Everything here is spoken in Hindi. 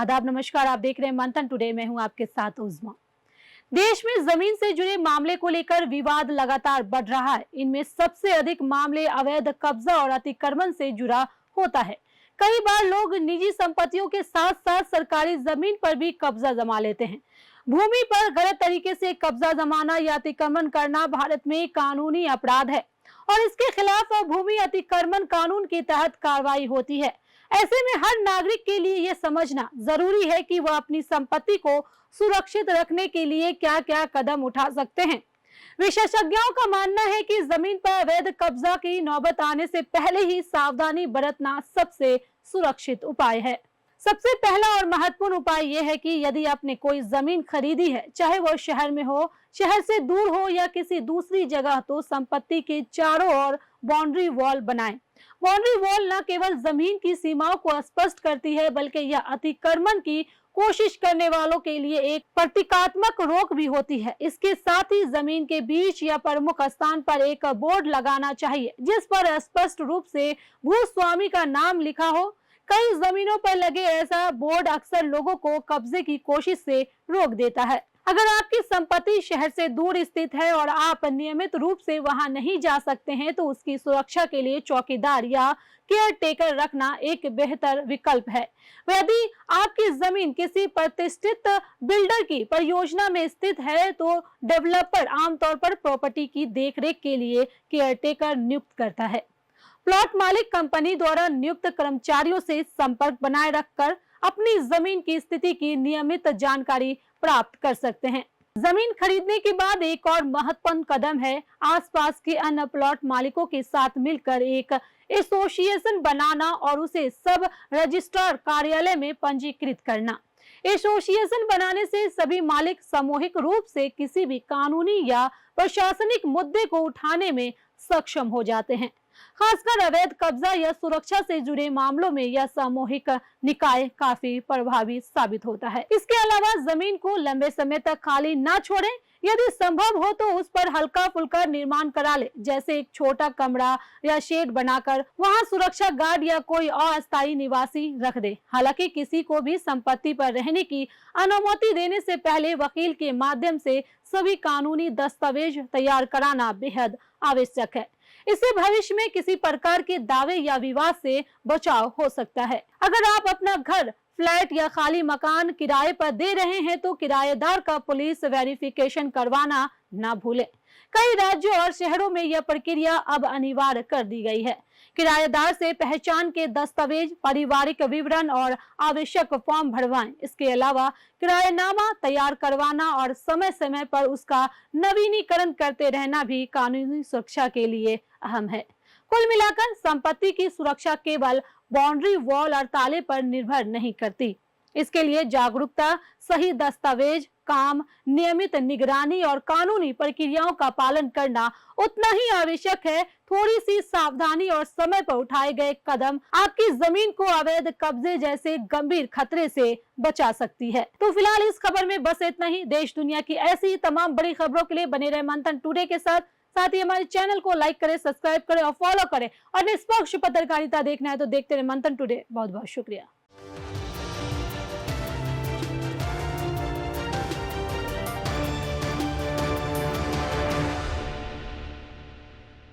आदाब, नमस्कार। आप देख रहे हैं मंथन टुडे। मैं हूं आपके साथ उज़मा। देश में जमीन से जुड़े मामले को लेकर विवाद लगातार बढ़ रहा है। इनमें सबसे अधिक मामले अवैध कब्जा और अतिक्रमण से जुड़ा होता है। कई बार लोग निजी संपत्तियों के साथ साथ सरकारी जमीन पर भी कब्जा जमा लेते हैं। भूमि पर गलत तरीके से कब्जा जमाना या अतिक्रमण करना भारत में कानूनी अपराध है और इसके खिलाफ भूमि अतिक्रमण कानून के तहत कार्रवाई होती है। ऐसे में हर नागरिक के लिए यह समझना जरूरी है कि वह अपनी संपत्ति को सुरक्षित रखने के लिए क्या क्या कदम उठा सकते हैं। विशेषज्ञों का मानना है कि जमीन पर अवैध कब्जा की नौबत आने से पहले ही सावधानी बरतना सबसे सुरक्षित उपाय है। सबसे पहला और महत्वपूर्ण उपाय यह है कि यदि आपने कोई जमीन खरीदी है, चाहे वो शहर में हो, शहर से दूर हो या किसी दूसरी जगह, तो संपत्ति के चारों ओर बाउंड्री वॉल बनाएं। बाउंड्री वॉल न केवल जमीन की सीमाओं को स्पष्ट करती है, बल्कि यह अतिक्रमण की कोशिश करने वालों के लिए एक प्रतीकात्मक रोक भी होती है। इसके साथ ही जमीन के बीच या प्रमुख स्थान पर एक बोर्ड लगाना चाहिए जिस पर स्पष्ट रूप से भूस्वामी का नाम लिखा हो। कई जमीनों पर लगे ऐसा बोर्ड अक्सर लोगों को कब्जे की कोशिश से रोक देता है। अगर आपकी संपत्ति शहर से दूर स्थित है और आप नियमित रूप से वहां नहीं जा सकते हैं, तो उसकी सुरक्षा के लिए चौकीदार या केयर टेकर रखना एक बेहतर विकल्प है। यदि आपकी जमीन किसी प्रतिष्ठित बिल्डर की परियोजना में स्थित है, तो डेवलपर आमतौर पर प्रॉपर्टी की देखरेख के लिए केयर टेकर नियुक्त करता है। प्लॉट मालिक कंपनी द्वारा नियुक्त कर्मचारियों से संपर्क बनाए रखकर अपनी जमीन की स्थिति की नियमित जानकारी प्राप्त कर सकते हैं। जमीन खरीदने के बाद एक और महत्वपूर्ण कदम है आसपास के अन्य प्लॉट मालिकों के साथ मिलकर एक एसोसिएशन बनाना और उसे सब रजिस्ट्रार कार्यालय में पंजीकृत करना। एसोसिएशन बनाने से सभी मालिक सामूहिक रूप से किसी भी कानूनी या प्रशासनिक मुद्दे को उठाने में सक्षम हो जाते हैं। खासकर अवैध कब्जा या सुरक्षा से जुड़े मामलों में यह सामूहिक निकाय काफी प्रभावी साबित होता है। इसके अलावा जमीन को लंबे समय तक खाली न छोड़ें। यदि संभव हो तो उस पर हल्का फुल्का निर्माण करा ले, जैसे एक छोटा कमरा या शेड बनाकर वहां सुरक्षा गार्ड या कोई अस्थायी निवासी रख दे। हालांकि किसी को भी संपत्ति पर रहने की अनुमति देने से पहले वकील के माध्यम से सभी कानूनी दस्तावेज तैयार कराना बेहद आवश्यक है। इससे भविष्य में किसी प्रकार के दावे या विवाद से बचाव हो सकता है। अगर आप अपना घर, फ्लैट या खाली मकान किराए पर दे रहे हैं, तो किराएदार का पुलिस वेरिफिकेशन करवाना ना भूलें। कई राज्यों और शहरों में यह प्रक्रिया अब अनिवार्य कर दी गई है। किराएदार से पहचान के दस्तावेज, पारिवारिक विवरण और आवश्यक फॉर्म भरवाएं। इसके अलावा किराएनामा तैयार करवाना और समय समय पर उसका नवीनीकरण करते रहना भी कानूनी सुरक्षा के लिए अहम है। कुल मिलाकर संपत्ति की सुरक्षा केवल बाउंड्री वॉल और ताले पर निर्भर नहीं करती। इसके लिए जागरूकता, सही दस्तावेज, काम, नियमित निगरानी और कानूनी प्रक्रियाओं का पालन करना उतना ही आवश्यक है। थोड़ी सी सावधानी और समय पर उठाए गए कदम आपकी जमीन को अवैध कब्जे जैसे गंभीर खतरे से बचा सकती है। तो फिलहाल इस खबर में बस इतना ही। देश दुनिया की ऐसी तमाम बड़ी खबरों के लिए बने रहे मंथन टुडे के साथ ही हमारे चैनल को लाइक करें, सब्सक्राइब करें और फॉलो करें। और निष्पक्ष पत्रकारिता देखना है तो देखते रहे मंथन टुडे। बहुत बहुत शुक्रिया।